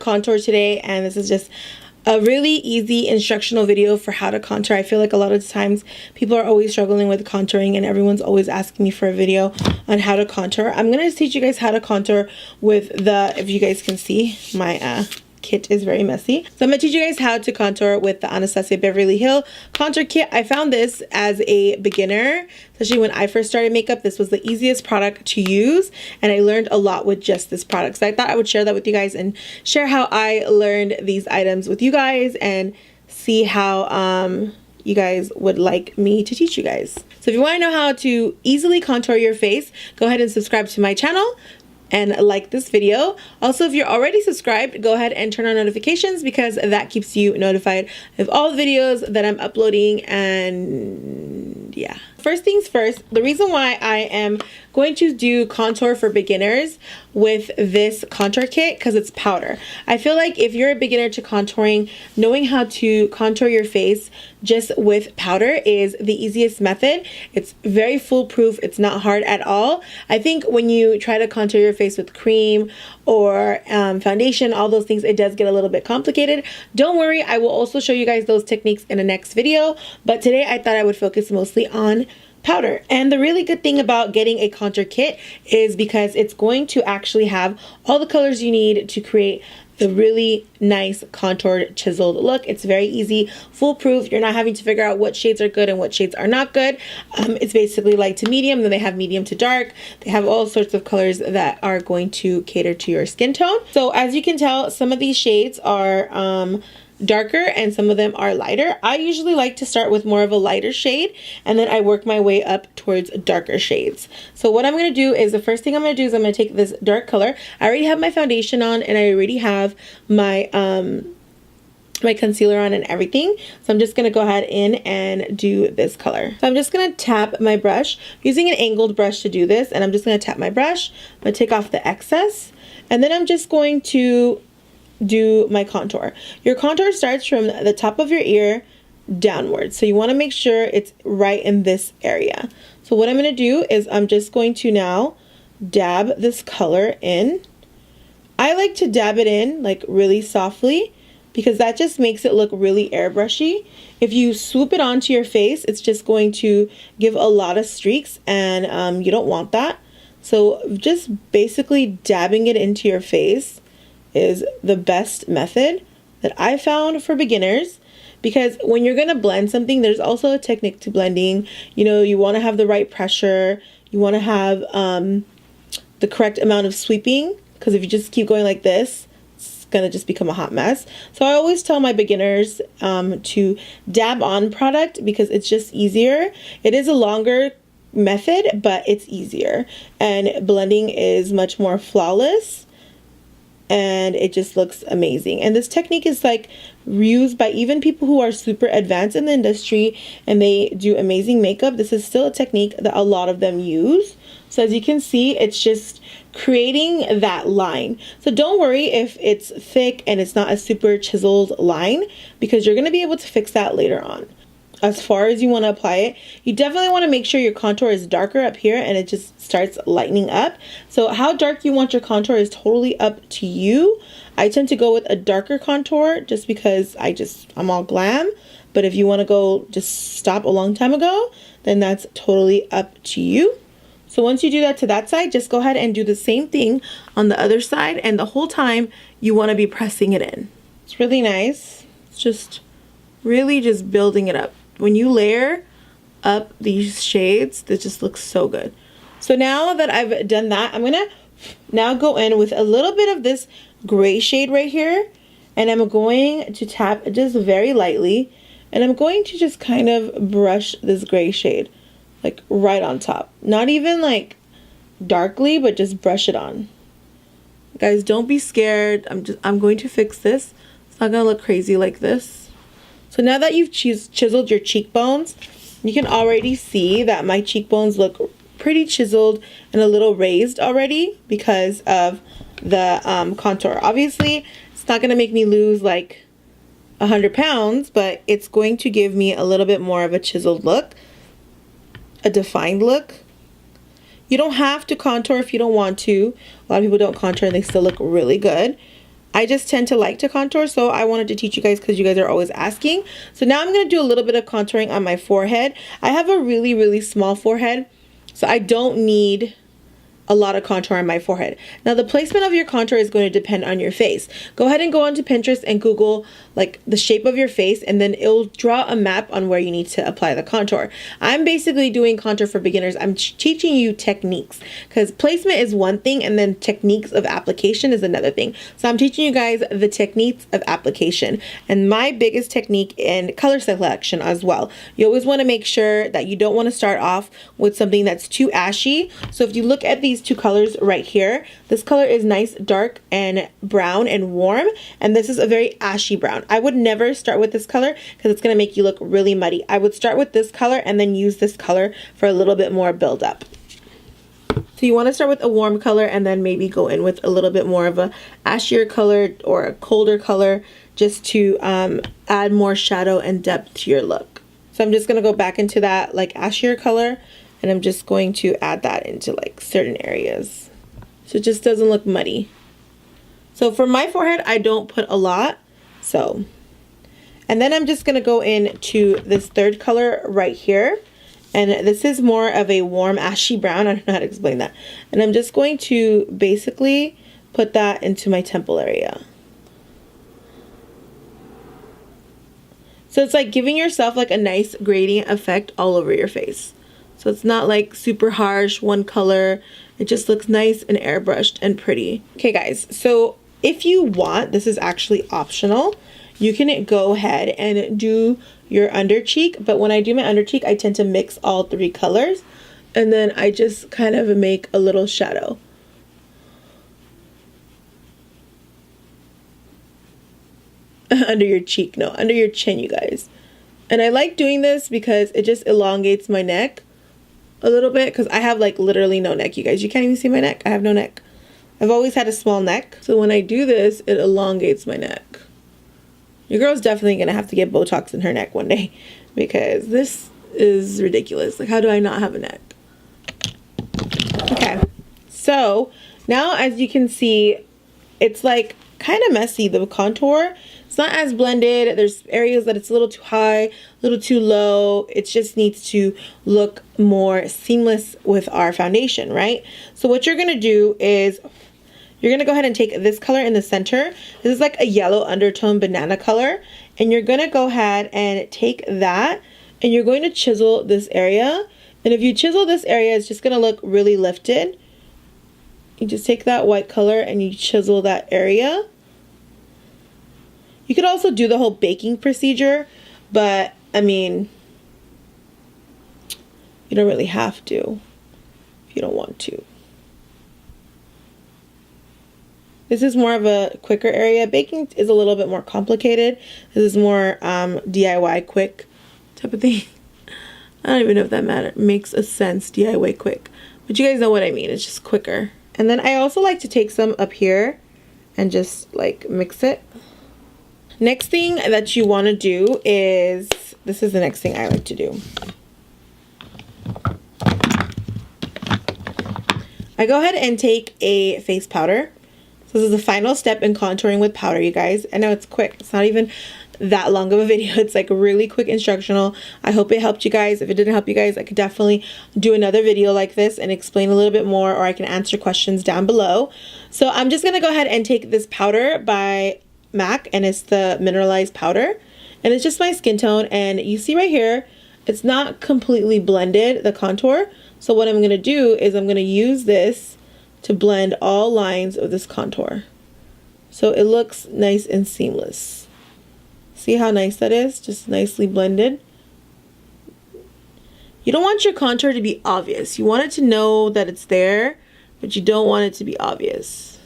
contour today, and this is just a really easy instructional video for how to contour. I feel like a lot of times people are always struggling with contouring and everyone's always asking me for a video on how to contour. I'm gonna just teach you guys how to contour with the, if you guys can see, my kit is very messy. So I'm gonna teach you guys how to contour with the Anastasia Beverly Hill contour kit. I found this as a beginner, especially when I first started makeup. This was the easiest product to use, and I learned a lot with just this product. So I thought I would share that with you guys and share how I learned these items with you guys and see how you guys would like me to teach you guys. So if you want to know how to easily contour your face, go ahead and subscribe to my channel and like this video. Also, if you're already subscribed, go ahead and turn on notifications because that keeps you notified of all the videos that I'm uploading. And yeah, first things first, the reason why I am going to do contour for beginners with this contour kit, because it's powder. I feel like if you're a beginner to contouring, knowing how to contour your face just with powder is the easiest method. It's very foolproof. It's not hard at all. I think when you try to contour your face with cream or foundation, all those things, it does get a little bit complicated. Don't worry, I will also show you guys those techniques in the next video, but today I thought I would focus mostly on powder. And the really good thing about getting a contour kit is because it's going to actually have all the colors you need to create the really nice contoured chiseled look. It's very easy, foolproof. You're not having to figure out what shades are good and what shades are not good. It's basically light to medium, then they have medium to dark. They have all sorts of colors that are going to cater to your skin tone. So as you can tell, some of these shades are darker and some of them are lighter. I usually like to start with more of a lighter shade and then I work my way up towards darker shades. So what I'm going to do is, the first thing I'm going to do is I'm going to take this dark color. I already have my foundation on and I already have my my concealer on and everything. So I'm just going to go ahead in and do this color. So I'm just going to tap my brush, using an angled brush to do this, and I'm just going to tap my brush. I'm going to take off the excess and then I'm just going to do my contour. Your contour starts from the top of your ear downwards, so you want to make sure it's right in this area. So what I'm going to do is I'm just going to now dab this color in. I like to dab it in like really softly because that just makes it look really airbrushy. If you swoop it onto your face, it's just going to give a lot of streaks, and you don't want that. So just basically dabbing it into your face is the best method that I found for beginners, because when you're gonna blend something, there's also a technique to blending. You know, you want to have the right pressure, you want to have the correct amount of sweeping, because if you just keep going like this, it's gonna just become a hot mess. So I always tell my beginners to dab on product because it's just easier. It is a longer method, but it's easier, and blending is much more flawless and it just looks amazing. And this technique is like used by even people who are super advanced in the industry and they do amazing makeup. This is still a technique that a lot of them use. So as you can see, it's just creating that line. So don't worry if it's thick and it's not a super chiseled line, because you're going to be able to fix that later on. As far as you want to apply it, you definitely want to make sure your contour is darker up here and it just starts lightening up. So how dark you want your contour is totally up to you. I tend to go with a darker contour just because I'm all glam. But if you want to go just stop a long time ago, then that's totally up to you. So once you do that to that side, just go ahead and do the same thing on the other side, and the whole time you want to be pressing it in. It's really nice. It's just really just building it up. When you layer up these shades, this just looks so good. So now that I've done that, I'm gonna now go in with a little bit of this gray shade right here, and I'm going to tap just very lightly, and I'm going to just kind of brush this gray shade like right on top. Not even like darkly, but just brush it on. Guys, don't be scared. I'm going to fix this. It's not gonna look crazy like this. So now that you've chiseled your cheekbones, you can already see that my cheekbones look pretty chiseled and a little raised already because of the contour. Obviously, it's not going to make me lose like 100 pounds, but it's going to give me a little bit more of a chiseled look, a defined look. You don't have to contour if you don't want to. A lot of people don't contour and they still look really good. I just tend to like to contour, so I wanted to teach you guys because you guys are always asking. So now I'm going to do a little bit of contouring on my forehead. I have a really, really small forehead, so I don't need a lot of contour on my forehead. Now the placement of your contour is going to depend on your face. Go ahead and go onto Pinterest and Google like the shape of your face, and then it'll draw a map on where you need to apply the contour. I'm basically doing contour for beginners. I'm teaching you techniques, because placement is one thing and then techniques of application is another thing. So I'm teaching you guys the techniques of application and my biggest technique in color selection as well. You always want to make sure that you don't want to start off with something that's too ashy. So if you look at these two colors right here, this color is nice, dark and brown and warm, and this is a very ashy brown. I would never start with this color because it's going to make you look really muddy. I would start with this color and then use this color for a little bit more build up. So you want to start with a warm color and then maybe go in with a little bit more of a ashier color or a colder color, just to add more shadow and depth to your look. So I'm just going to go back into that like ashier color, and I'm just going to add that into like certain areas so it just doesn't look muddy. So for my forehead, I don't put a lot. So, and then I'm just going to go into this third color right here. And this is more of a warm ashy brown. I don't know how to explain that. And I'm just going to basically put that into my temple area. So it's like giving yourself like a nice gradient effect all over your face. So it's not like super harsh, one color. It just looks nice and airbrushed and pretty. Okay guys, so if you want, this is actually optional. You can go ahead and do your under cheek, but when I do my under cheek, I tend to mix all three colors, and then I just kind of make a little shadow. Under your cheek, no, under your chin, you guys. And I like doing this because it just elongates my neck a little bit, because I have like literally no neck, you guys. You can't even see my neck. I have no neck. I've always had a small neck, so when I do this, it elongates my neck. Your girl's definitely gonna have to get Botox in her neck one day, because this is ridiculous. Like, how do I not have a neck? Okay, so now as you can see, it's like kind of messy, the contour. It's not as blended. There's areas that it's a little too high, a little too low. It just needs to look more seamless with our foundation, right? So what you're gonna do is you're gonna go ahead and take this color in the center. This is like a yellow undertone banana color, and you're gonna go ahead and take that and you're going to chisel this area. And if you chisel this area, it's just gonna look really lifted. You just take that white color and you chisel that area. You could also do the whole baking procedure, but I mean, you don't really have to if you don't want to. This is more of a quicker area. Baking is a little bit more complicated. This is more DIY quick type of thing. I don't even know if that makes a sense, DIY quick. But you guys know what I mean. It's just quicker. And then I also like to take some up here and just like mix it. Next thing that you want to do is, this is the next thing I like to do. I go ahead and take a face powder. So this is the final step in contouring with powder, you guys. I know it's quick. It's not even that long of a video. It's like really quick instructional. I hope it helped you guys. If it didn't help you guys, I could definitely do another video like this and explain a little bit more, or I can answer questions down below. So I'm just going to go ahead and take this powder by MAC, and it's the mineralized powder, and it's just my skin tone. And you see right here, it's not completely blended, the contour. So what I'm going to do is I'm going to use this to blend all lines of this contour so it looks nice and seamless. See how nice that is? Just nicely blended. You don't want your contour to be obvious. You want it to know that it's there, but you don't want it to be obvious.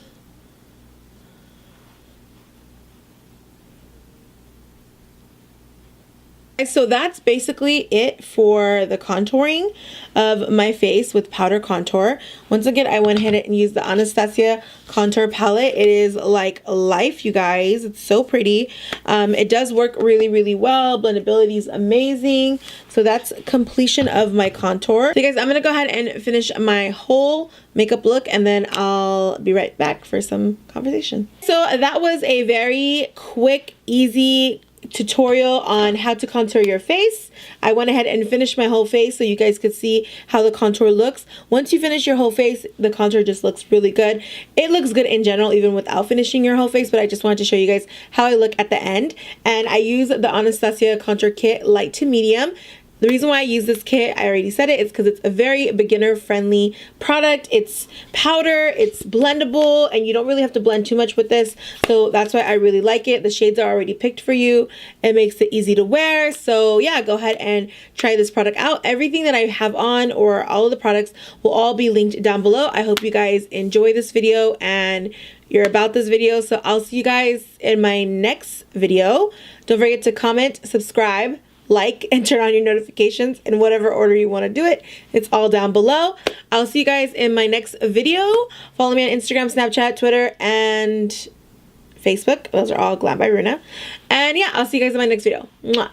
So that's basically it for the contouring of my face with powder contour. Once again, I went ahead and used the Anastasia Contour palette. It is like life, you guys. It's so pretty. It does work really, really well. Blendability is amazing. So that's completion of my contour. So guys, I'm gonna go ahead and finish my whole makeup look, and then I'll be right back for some conversation. So that was a very quick, easy tutorial on how to contour your face. I went ahead and finished my whole face so you guys could see how the contour looks. Once you finish your whole face, the contour just looks really good. It looks good in general even without finishing your whole face, but I just wanted to show you guys how I look at the end. And I use the Anastasia Contour Kit light to medium. The reason why I use this kit, I already said it, is because it's a very beginner-friendly product. It's powder, it's blendable, and you don't really have to blend too much with this. So that's why I really like it. The shades are already picked for you. It makes it easy to wear. So yeah, go ahead and try this product out. Everything that I have on, or all of the products, will all be linked down below. I hope you guys enjoy this video and you're about this video. So I'll see you guys in my next video. Don't forget to comment, subscribe, like, and turn on your notifications in whatever order you want to do it. It's all down below. I'll see you guys in my next video. Follow me on Instagram, Snapchat, Twitter, and Facebook. Those are all glambyruna. And yeah, I'll see you guys in my next video. Mwah.